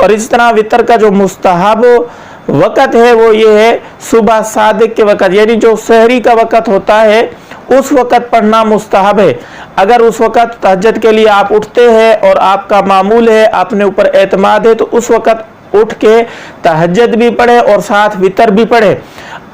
और इस तरह वितर का जो मुस्तहब वक़्त है वो ये है सुबह सादिक के वक़्त, यानी जो सहरी का वक़्त होता है उस वक़्त पढ़ना मुस्तहब है। अगर उस वक़्त तहज्जुद के लिए आप उठते हैं और आपका मामूल है, अपने ऊपर एतमाद है, तो उस वक़्त उठ के तहज्जुद भी पढ़े और साथ वितर भी पढ़े।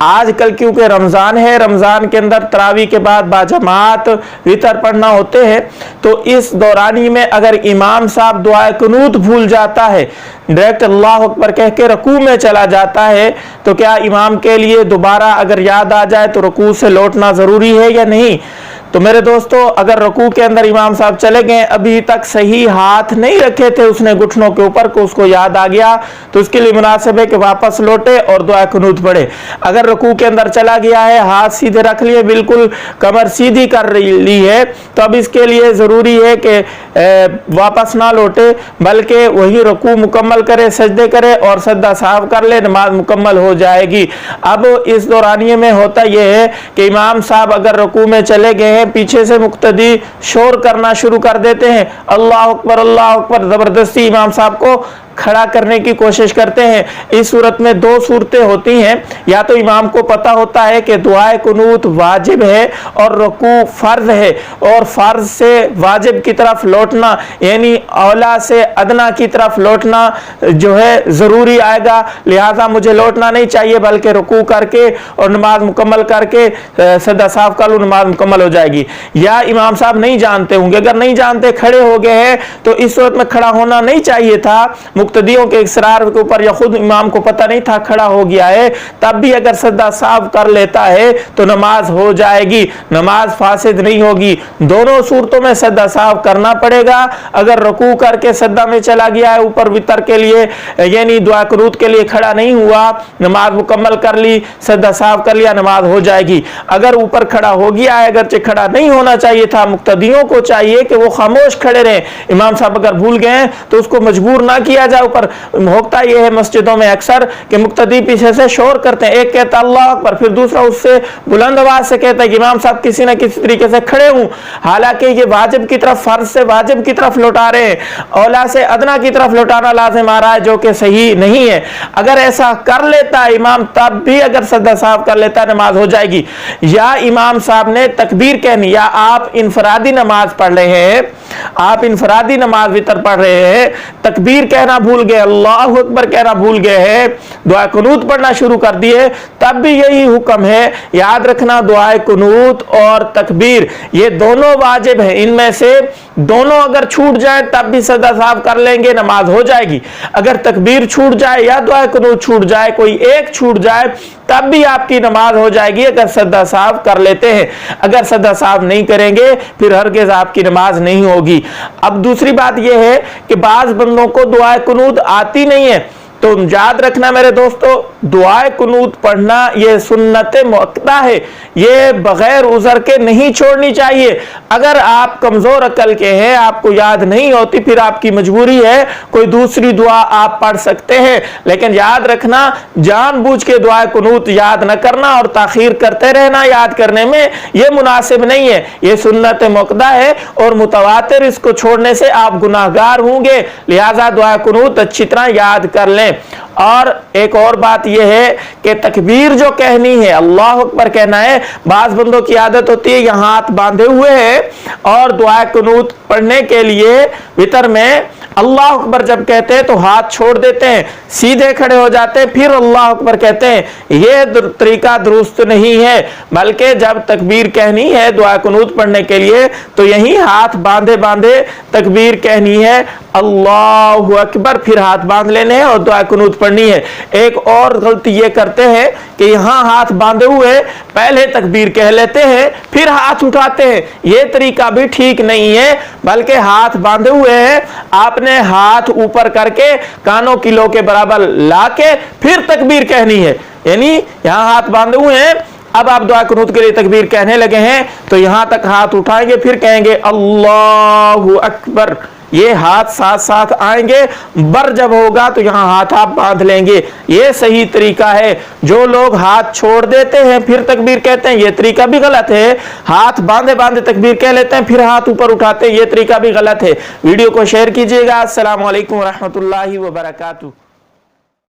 आजकल क्योंकि रमज़ान है, रमज़ान के अंदर तरावी के बाद बाजमात वितर पढ़ना होते हैं, तो इस दौरानी में अगर इमाम साहब दुआ कुनूत भूल जाता है, डायरेक्ट अल्लाह अकबर कह के रकू में चला जाता है, तो क्या इमाम के लिए दोबारा अगर याद आ जाए तो रकू से लौटना ज़रूरी है या नहीं? तो मेरे दोस्तों, अगर रकू के अंदर इमाम साहब चले गए, अभी तक सही हाथ नहीं रखे थे उसने घुटनों के ऊपर को उसको याद आ गया, तो उसके लिए मुनासिब है कि वापस लौटे और दुआ कुनूत पढ़े। अगर रकू के अंदर चला गया है, हाथ सीधे रख लिए, बिल्कुल कमर सीधी कर ली है, तो अब इसके लिए ज़रूरी है कि वापस ना लौटे, बल्कि वही रकू मुकम्मल करे, सजदे करे और सजदा साफ कर ले, नमाज मुकम्मल हो जाएगी। अब इस दौरानिये में होता यह है कि इमाम साहब अगर रकू में चले गए हैं, पीछे से मुक्तदी शोर करना शुरू कर देते हैं, अल्लाह अकबर, जबरदस्ती इमाम साहब को खड़ा करने की कोशिश करते हैं। इस सूरत में दो सूरतें होती हैं, या तो इमाम को पता होता है कि दुआए कुनूत वाजिब है और रुकू फर्ज है, और फर्ज से वाजिब की तरफ लौटना यानी औला से अदना की तरफ लौटना जो है ज़रूरी आएगा, लिहाजा मुझे लौटना नहीं चाहिए बल्कि रुकू करके और नमाज मुकम्मल करके सदा साफ कर लूँ, नमाज मुकम्मल हो जाएगी। या इमाम साहब नहीं जानते होंगे, अगर नहीं जानते खड़े हो गए हैं तो इस सूरत में खड़ा होना नहीं चाहिए था, मुक्तदियों के इकरार के ऊपर या खुद इमाम को पता नहीं था खड़ा हो गया है, तब भी अगर सजदा साफ कर लेता है तो नमाज हो जाएगी, नमाज फासिद नहीं होगी। दोनों सूरतों में सजदा साफ करना पड़ेगा। अगर रुकू करके सजदा में चला गया है ऊपर वितर के लिए यानी दुआ कुनूत के लिए खड़ा नहीं हुआ, नमाज मुकम्मल कर ली, सजदा साफ कर लिया, नमाज हो जाएगी। अगर ऊपर खड़ा हो गया है, अगरचे खड़ा नहीं होना चाहिए था, मुक्तदियों को चाहिए कि वो खामोश खड़े रहें। इमाम साहब अगर भूल गए तो उसको मजबूर ना किया जाए। ऊपर होता यह है मस्जिदों में अक्सर कि मुक्तदी पीछे से शोर करते हैं, एक कहता अल्लाह अकबर, फिर दूसरा उससे बुलंद आवाज से कहता है कि इमाम साहब किसी न किसी तरीके से खड़े हूं, हालांकि ये वाजिब की तरफ, फर्ज से वाजिब की तरफ लौटा रहे हैं, औला से अदना की तरफ लौटाना लाजिम आ रहा है, जो कि सही नहीं है। अगर ऐसा कर लेता है इमाम, तब भी अगर सजदा साफ कर लेता है नमाज हो जाएगी। या इमाम साहब ने तकबीर कहनी, या आप इनफरादी नमाज पढ़ रहे हैं, आप इनफरादी नमाज वितर पढ़ रहे हैं, तकबीर कहना भूल गए, अल्लाह अकबर कहना भूल गए हैं, दुआ कुनूत पढ़ना शुरू कर दिए, तब भी यही हुक्म है। याद रखना, दुआ कुनूत और तकबीर ये दोनों वाजिब हैं, इनमें से दोनों अगर छूट जाए तब भी सजदा साफ कर लेंगे, नमाज हो जाएगी। अगर तकबीर छूट जाए या दुआ कुनूत छूट जाए, कोई एक छूट जाए, तब भी आपकी नमाज हो जाएगी अगर सजदा साफ कर लेते हैं। अगर सजदा साफ नहीं करेंगे फिर हरगिज़ आपकी नमाज नहीं होगी। अब दूसरी बात यह है कि बाज़ बंदों को दुआ कुनूत आती नहीं है, तो याद रखना मेरे दोस्तों, दुआ कुनूत पढ़ना ये सुन्नत मुअक्कदा है, ये बगैर उज़र के नहीं छोड़नी चाहिए। अगर आप कमज़ोर अकल के हैं, आपको याद नहीं होती, फिर आपकी मजबूरी है, कोई दूसरी दुआ आप पढ़ सकते हैं, लेकिन याद रखना जानबूझ के दुआ कुनूत याद न करना और ताखीर करते रहना याद करने में, ये मुनासिब नहीं है। ये सुन्नत मुअक्कदा है और मुतवातिर, इसको छोड़ने से आप गुनाहगार होंगे, लिहाजा दुआ कुनूत अच्छी तरह याद कर लें। और एक और बात यह है कि तकबीर जो कहनी है, अल्लाह अकबर कहना है, बाज़ बंदों की आदत होती है यहाँ हाथ बांधे हुए हैं और दुआ कुनूत पढ़ने के लिए वितर में अल्लाह अकबर जब कहते हैं तो हाथ छोड़ देते हैं, सीधे खड़े हो जाते हैं, फिर अल्लाह अकबर कहते हैं। ये तरीका दुरुस्त नहीं है, बल्कि जब तकबीर कहनी है दुआ कुनूत पढ़ने के लिए तो यही हाथ बांधे बांधे तकबीर कहनी है, अल्लाहु अकबर, फिर हाथ बांध लेने हैं और दुआ कुनूत पढ़नी है। एक और गलती ये करते हैं कि यहाँ हाथ बांधे हुए पहले तकबीर कह लेते हैं फिर हाथ उठाते हैं, ये तरीका भी ठीक नहीं है, बल्कि हाथ बांधे हुए हैं, आपने हाथ ऊपर करके कानों किलो के बराबर लाके फिर तकबीर कहनी है। यानी यहाँ हाथ बांधे हुए हैं, अब आप दुआ कुनूत के लिए तकबीर कहने लगे हैं तो यहां तक हाथ उठाएंगे, फिर कहेंगे अल्लाहु अकबर, یہ ہاتھ ساتھ ساتھ آئیں گے، بر جب ہوگا تو یہاں ہاتھ آپ باندھ لیں گے، یہ صحیح طریقہ ہے۔ جو لوگ ہاتھ چھوڑ دیتے ہیں پھر تکبیر کہتے ہیں، یہ طریقہ بھی غلط ہے۔ ہاتھ باندھے باندھے تکبیر کہہ لیتے ہیں پھر ہاتھ اوپر اٹھاتے ہیں، یہ طریقہ بھی غلط ہے۔ ویڈیو کو شیئر کیجئے گا۔ السلام علیکم ورحمۃ اللہ وبرکاتہ۔